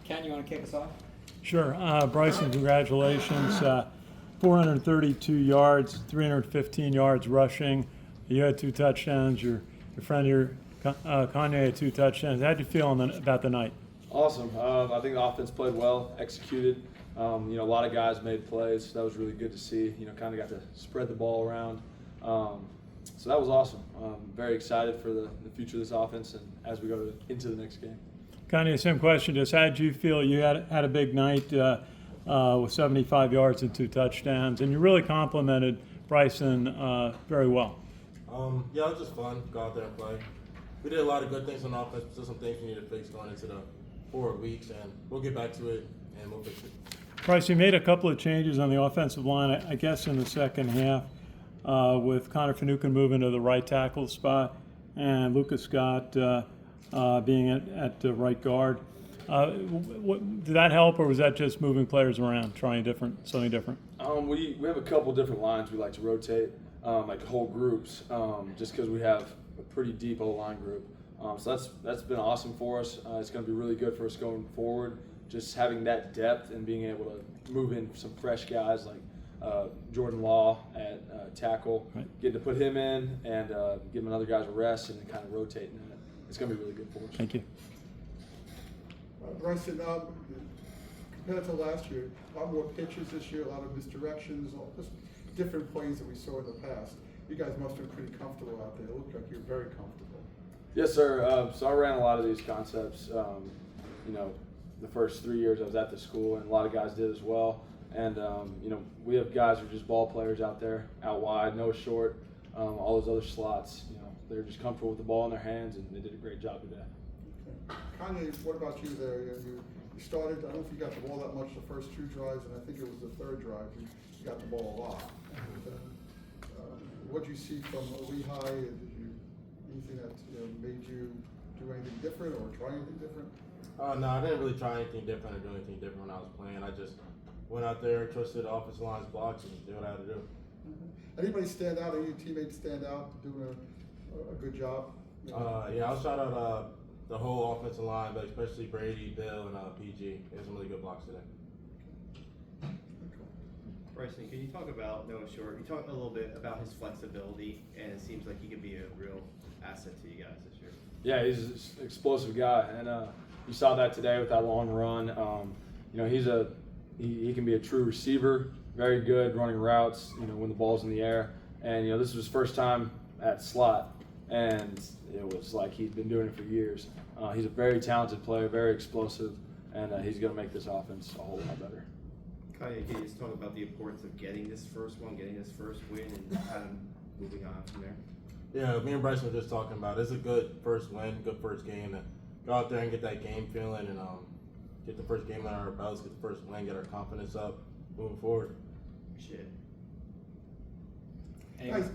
Ken, you want to kick us off? Sure. Bryson, congratulations. 432 yards, 315 yards rushing. You had 2 touchdowns. Your friend here, Kanye, had 2 touchdowns. How did you feel about the night? Awesome. I think the offense played well, executed. A lot of guys made plays. That was really good to see. Kind of got to spread the ball around. So that was awesome. Very excited for the future of this offense and as we go into the next game. Kanye, same question. Just how did you feel? You had a big night with 75 yards and 2 touchdowns, and you really complimented Bryson very well. Yeah, it was just fun. Go out there and play. We did a lot of good things on offense. Still some things we need to fix going into the 4 weeks, and we'll get back to it and we'll fix it. Bryce, you made a couple of changes on the offensive line, I guess, in the second half, with Connor Finucane moving to the right tackle spot and Lucas Scott being at the right guard. Did that help, or was that just moving players around, trying something different? We have a couple different lines we like to rotate, like whole groups, just because we have a pretty deep O-line group. So that's been awesome for us. It's going to be really good for us going forward. Just having that depth and being able to move in some fresh guys like Jordan Law at tackle, right. Getting to put him in and give him another guy's a rest and kind of rotating that. It's going to be really good for us. Thank you. Bryson, compared to last year, a lot more pitches this year, a lot of misdirections, just different plays that we saw in the past. You guys must have been pretty comfortable out there. It looked like you're very comfortable. Yes, sir. So I ran a lot of these concepts, the first 3 years I was at the school, and a lot of guys did as well. And, we have guys who are just ball players out there, out wide, no short, all those other slots. They're just comfortable with the ball in their hands, and they did a great job today. Okay. Kanye, what about you there? You started, I don't know if you got the ball that much the first 2 drives, and I think it was the 3rd drive. You got the ball a lot. What did you see from Lehigh? Did you anything that made you do anything different or try anything different? No, I didn't really try anything different or do anything different when I was playing. I just went out there, trusted the offensive line's blocks, and did what I had to do. Mm-hmm. Anybody stand out? Any of your teammates stand out, doing a good job? Yeah, I'll shout out the whole offensive line, but especially Brady, Bill, and PG. They had some really good blocks today. Bryson, can you talk about Noah Short? You talked a little bit about his flexibility, and it seems like he could be a real asset to you guys this year. Yeah, he's an explosive guy, and you saw that today with that long run. He can be a true receiver, very good running routes. When the ball's in the air, and this was his first time at slot, and it was like he'd been doing it for years. He's a very talented player, very explosive, and he's going to make this offense a whole lot better. Kanye, can you just talk about the importance of getting this first win, and kind of moving on from there? Yeah, me and Bryson were just talking about it. It's a good first win, good first game. To go out there and get that game feeling and get the first game under our belts, get the first win, get our confidence up, moving forward. Appreciate it. Guys,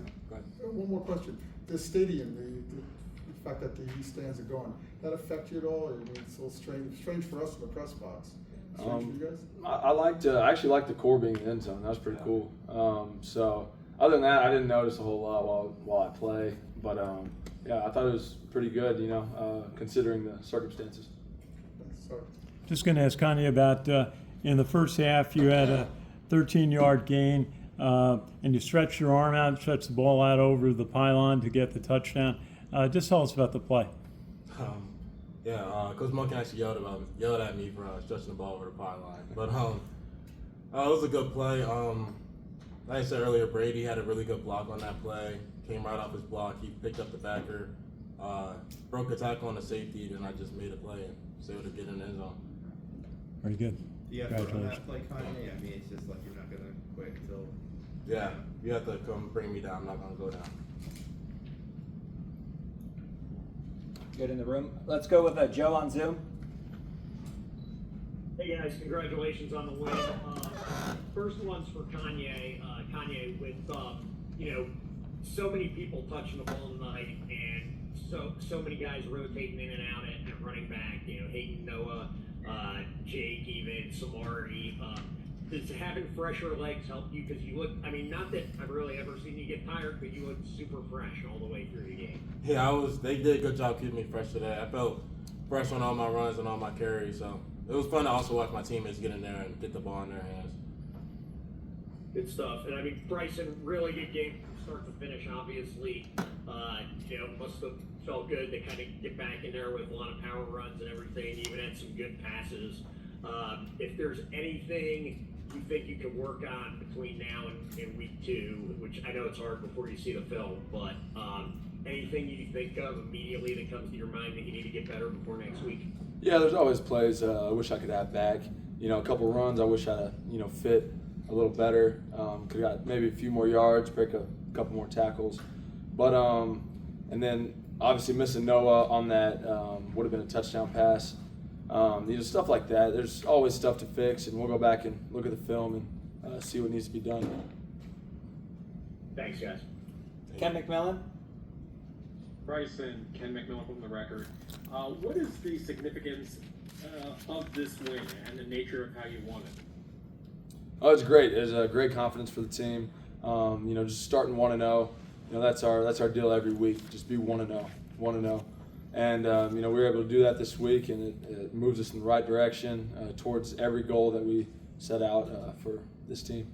one more question. The stadium, the fact that the East stands are gone, that affect you at all? I mean, it's a little strange for us in the press box. Strange for you guys? I actually liked the core being in the end zone. That was pretty cool. So other than that, I didn't notice a whole lot while I play. But I thought it was pretty good, considering the circumstances. Sorry. Just going to ask Kanye about in the first half, you had a 13-yard gain, and you stretched your arm out, stretched the ball out over the pylon to get the touchdown. Just tell us about the play. Coach Monken actually yelled at me for stretching the ball over the pylon. But it was a good play. Like I said earlier, Brady had a really good block on that play. Came right off his block. He picked up the backer, broke a tackle on the safety, then I just made a play and was able to get in the end zone. Very good. You have to run that play, Kanye? I mean, it's just like you're not going to quit until... Yeah, you have to come bring me down. I'm not going to go down. Good in the room. Let's go with Joe on Zoom. Hey guys, congratulations on the win. First one's for Kanye. Kanye, with so many people touching the ball tonight, and so many guys rotating in and out at running back. Hayden, Noah, Jake, even Samari. Does having fresher legs help you? Because you look, not that I've really ever seen you get tired, but you look super fresh all the way through the game. Yeah, they did a good job keeping me fresh today. I felt pressure on all my runs and all my carries. So it was fun to also watch my teammates get in there and get the ball in their hands. Good stuff. And I mean, Bryson, really good game from start to finish, obviously. Must have felt good to kind of get back in there with a lot of power runs and everything. You even had some good passes. If there's anything you think you can work on between now and week 2, which I know it's hard before you see the film, but anything you think of immediately that comes to your mind that you need to get better before next week? Yeah, there's always plays I wish I could have back. A couple runs I wish I fit a little better. Could have got maybe a few more yards, break a couple more tackles. But and then obviously missing Noah on that would have been a touchdown pass. Stuff like that. There's always stuff to fix, and we'll go back and look at the film and see what needs to be done. Thanks, guys. Ken McMillan. Bryson, Ken McMillan from The Record. What is the significance of this win and the nature of how you won it? Oh, it's great. It's a great confidence for the team. Just starting 1-0. That's our deal every week. Just be 1-0, 1-0. And we were able to do that this week, and it moves us in the right direction towards every goal that we set out for this team.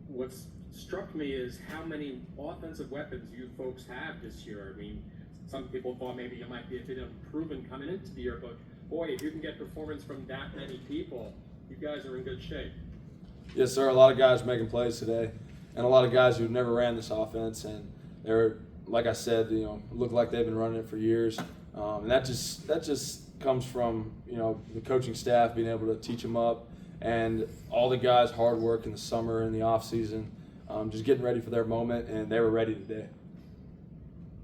What's struck me is how many offensive weapons you folks have this year. I mean, some people thought maybe you might be a bit unproven coming into the year, but boy, if you can get performance from that many people, you guys are in good shape. Yes, sir. A lot of guys making plays today, and a lot of guys who've never ran this offense, and they're, like I said, look like they've been running it for years, and that just comes from the coaching staff being able to teach them up, and all the guys' hard work in the summer and the off season, just getting ready for their moment, and they were ready today.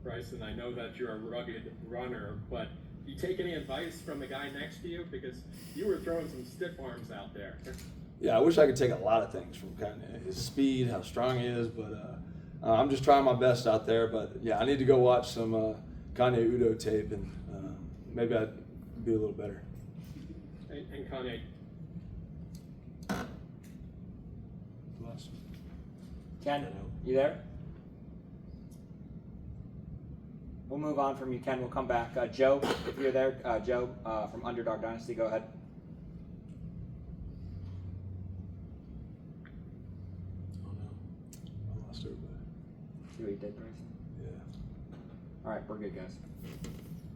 Bryson, I know that you're a rugged runner, but do you take any advice from the guy next to you? Because you were throwing some stiff arms out there. Yeah, I wish I could take a lot of things from Kanye. His speed, how strong he is, but I'm just trying my best out there. But yeah, I need to go watch some Kanye Udoh tape, and maybe I'd be a little better. And Kanye, Ken, you there? We'll move on from you, Ken. We'll come back. Joe, if you're there, Joe from Underdog Dynasty, go ahead. I lost everybody. See what you did, Bryson? Yeah. All right, we're good, guys.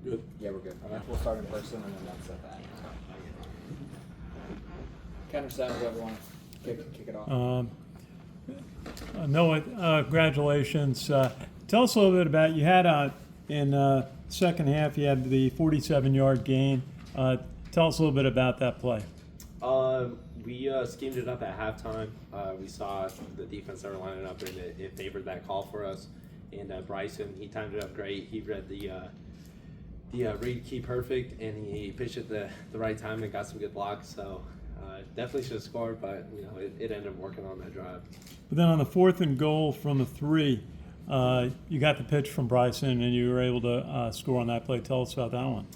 Good. Yeah, we're good. All right, we'll start in person and then that's at that. Ken or Sam, whoever want to kick it off. Noah, congratulations. Tell us a little bit about, you had in second half, you had the 47-yard gain. Tell us a little bit about that play. We schemed it up at halftime. We saw the defense that were lining up, and it favored that call for us. And Bryson, he timed it up great. He read the read key perfect, and he pitched it the right time and got some good blocks. So definitely should have scored, but it ended up working on that drive. But then on the 4th and goal from the 3, you got the pitch from Bryson, and you were able to score on that play. Tell us about that one.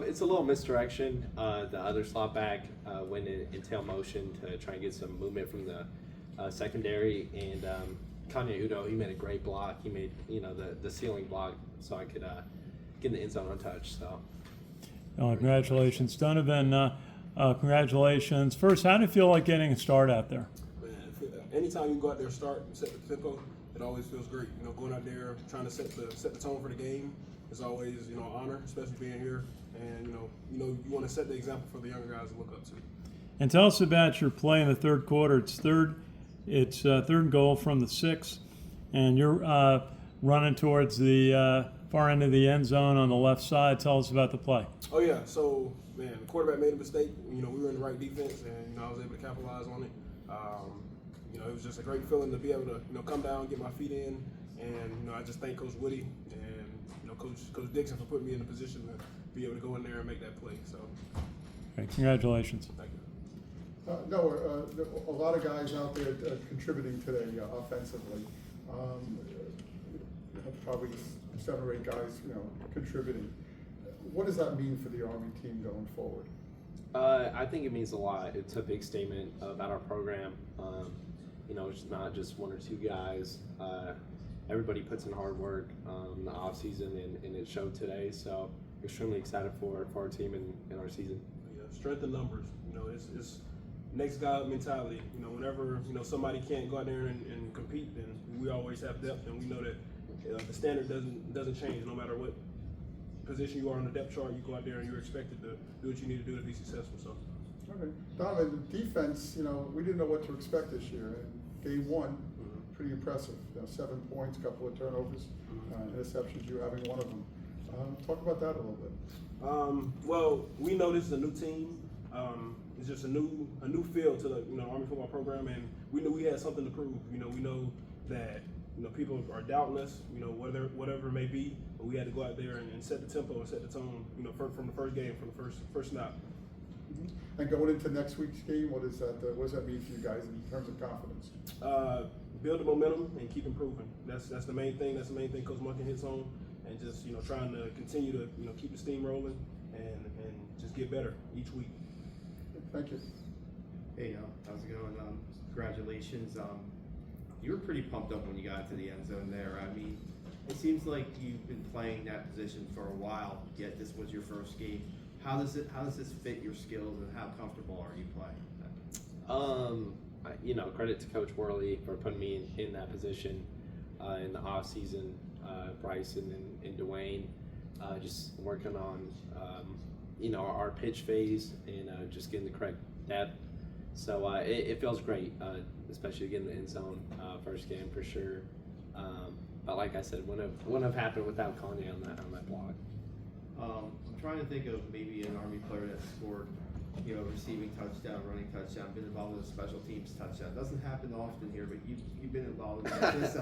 It's a little misdirection. The other slot back went in tail motion to try and get some movement from the secondary, and Kanye Udoh, he made a great block. He made the ceiling block so I could get in the end zone untouched. So Congratulations, Donavon. Congratulations. First, how did it feel like getting a start out there? Man, anytime you go out there and start and set the tempo, it always feels great. Going out there trying to set the tone for the game is always an honor, especially being here. And you want to set the example for the younger guys to look up to. And tell us about your play in the third quarter. It's third and goal from the 6, and you're running towards the far end of the end zone on the left side. Tell us about the play. Oh yeah, so man, the quarterback made a mistake. We were in the right defense, and I was able to capitalize on it. It was just a great feeling to be able to come down, get my feet in, and I just thank Coach Woody and Coach Dixon for putting me in a position to be able to go in there and make that play. So, Okay, congratulations. thank you. No, a lot of guys out there contributing today offensively. Probably 7 or 8 guys, contributing. What does that mean for the Army team going forward? I think it means a lot. It's a big statement about our program. It's not just 1 or 2 guys. Everybody puts in hard work in the off season, and it showed today. So extremely excited for our team and our season. Yeah, strength in numbers. You know, it's next guy up mentality. You know, whenever somebody can't go out there and compete, then we always have depth, and we know that the standard doesn't change no matter what position you are on the depth chart. You go out there and you're expected to do what you need to do to be successful. So. Okay, Donovan, the defense, we didn't know what to expect this year. And game one, pretty impressive. 7 points, couple of turnovers, interceptions, you having one of them. Talk about that a little bit. Well, we know this is a new team. It's just a new feel to the Army football program, and we knew we had something to prove. We know that people are doubting us. Whatever it may be, but we had to go out there and set the tempo and set the tone. From the first game, from the first snap. And going into next week's game, what does that mean for you guys in terms of confidence? Build the momentum and keep improving. That's the main thing. That's the main thing Coach Munkin hits on, and just trying to continue to keep the steam rolling and just get better each week. Thank you. Hey, how's it going? Congratulations. You were pretty pumped up when you got to the end zone there. I mean, it seems like you've been playing that position for a while, yet this was your first game. How does this fit your skills, and how comfortable are you playing? Credit to Coach Worley for putting me in that position in the off season. Bryson and Dwayne just working on our pitch phase and just getting the correct depth. So it feels great, especially getting the end zone first game for sure. But like I said, wouldn't have happened without Kanye on that block. I'm trying to think of maybe an Army player that scored, receiving touchdown, running touchdown, been involved with a special teams touchdown. Doesn't happen often here, but you've been involved in this.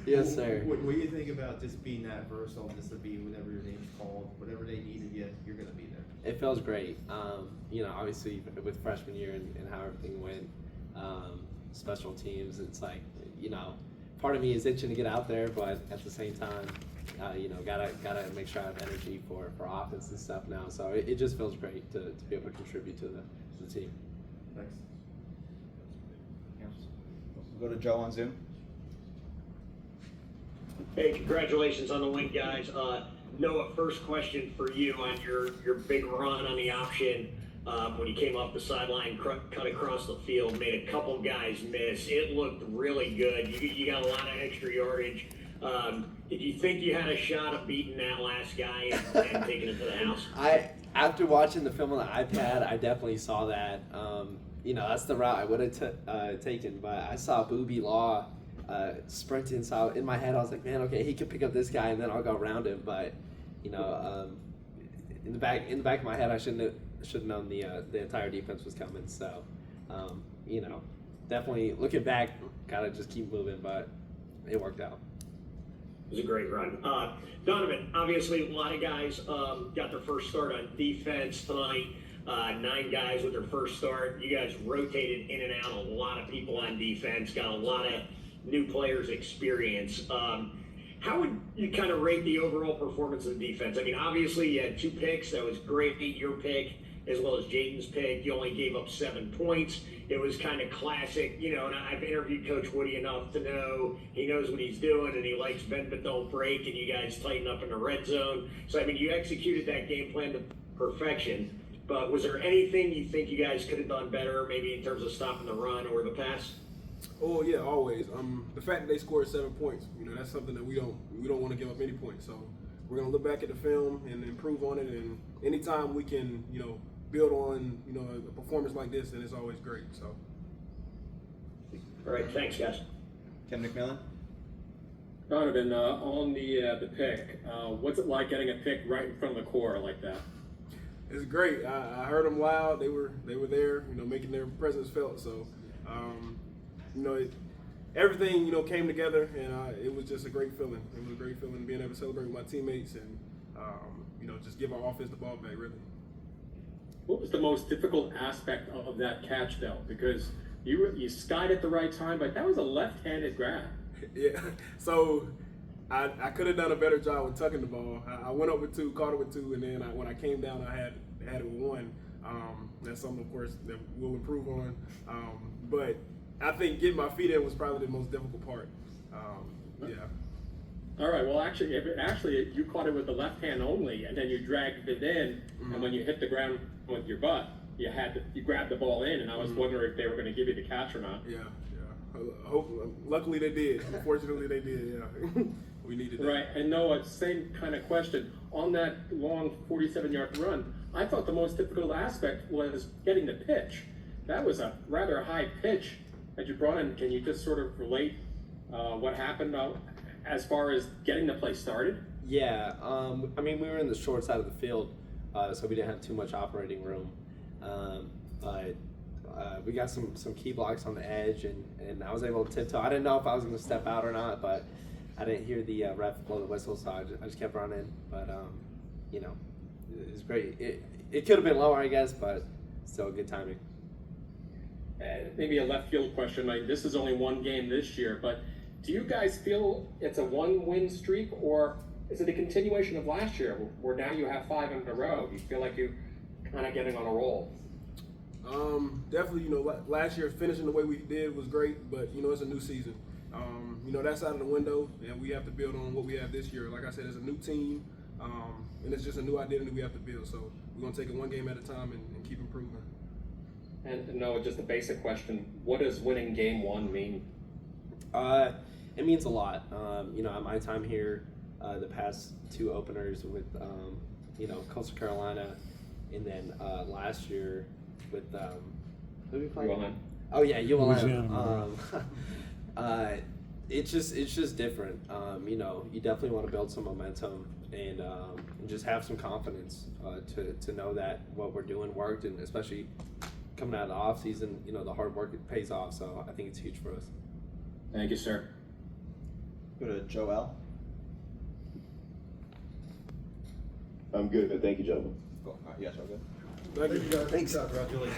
Yes, sir. What do you think about just being that versatile, just to be whenever your name's called, whatever they needed you, you're going to be there? It feels great. Obviously with freshman year and how everything went, special teams, it's like, part of me is itching to get out there, but at the same time, gotta make sure I have energy for offense and stuff now. So it just feels great to be able to contribute to the team. Thanks. We'll go to Joe on Zoom. Hey, congratulations on the win, guys. Noah, first question for you on your big run on the option. When you came off the sideline, cut across the field, made a couple guys miss. It looked really good. You got a lot of extra yardage. Did you think you had a shot of beating that last guy and taking it to the house? After watching the film on the iPad, I definitely saw that. That's the route I would have taken, but I saw Booby Law sprinting, so in my head I was like, man, okay, he could pick up this guy and then I'll go around him. But in the back of my head, I should have known the entire defense was coming. So definitely looking back, gotta just keep moving, but it worked out. It was a great run. Donovan, obviously a lot of guys got their first start on defense tonight. 9 guys with their first start. You guys rotated in and out a lot of people on defense, got a lot of new players experience. How would you kind of rate the overall performance of the defense? I mean, obviously you had 2 picks. That was great. Your pick as well as Jaden's pick. You only gave up 7 points. It was kind of classic, and I've interviewed Coach Woody enough to know he knows what he's doing and he likes bend but don't break, and you guys tighten up in the red zone. So, I mean, you executed that game plan to perfection, but was there anything you think you guys could have done better, maybe in terms of stopping the run or the pass? Oh yeah, always. The fact that they scored 7 points, that's something that we don't want to give up any points. So we're gonna look back at the film and improve on it. And anytime we can, build on, a performance like this, then it's always great. So. All right, thanks, guys. Ken McMillan. Donovan, on the pick, what's it like getting a pick right in front of the core like that? It's great. I heard them loud. They were there, making their presence felt. So, everything came together, and it was just a great feeling. It was a great feeling being able to celebrate with my teammates and just give our offense the ball back. Really. What was the most difficult aspect of that catch, though? Because you skied at the right time, but that was a left-handed grab. Yeah. So I could have done a better job with tucking the ball. I went up with 2, caught it with 2, and then when I came down, I had it with 1. That's something, of course, that we'll improve on. But I think getting my feet in was probably the most difficult part. Yeah. All right. Well, actually, you caught it with the left hand only, and then you dragged it in, and when you hit the ground with your butt, you grabbed the ball in, and I was wondering if they were going to give you the catch or not. Yeah. Luckily they did. Unfortunately they did. Yeah. We needed that. Right. And Noah, same kind of question on that long 47-yard run. I thought the most difficult aspect was getting the pitch. That was a rather high pitch that you brought in. Can you just sort of relate what happened as far as getting the play started? Yeah, I mean, we were in the short side of the field, so we didn't have too much operating room. But we got some key blocks on the edge, and I was able to tiptoe. I didn't know if I was going to step out or not, but I didn't hear the ref blow the whistle, so I just kept running. But, you know, it was great. It could have been lower, I guess, but still good timing. Maybe a left field question. Like, this is only one game this year, but do you guys feel it's a one-win streak, or is it a continuation of last year, where now you have 5 in a row? Do you feel like you're kind of getting on a roll? Definitely, you know, last year finishing the way we did was great, but, you know, it's a new season. You know, that's out of the window, and we have to build on what we have this year. Like I said, it's a new team, and it's just a new identity we have to build. So we're going to take it one game at a time and keep improving. And Noah, just a basic question. What does winning game 1 mean? It means a lot. You know, at my time here, the past 2 openers with, you know, Coastal Carolina, and then last year with, who did we play? ULM. Oh yeah, Louisiana. It's just different. You know, you definitely want to build some momentum and just have some confidence to know that what we're doing worked, and especially coming out of the off season, you know, the hard work, it pays off. So I think it's huge for us. Thank you, sir. Go to Joel. I'm good. Thank you, gentlemen. Cool. Yes, we're good. Thank you guys. Thanks. Congratulations.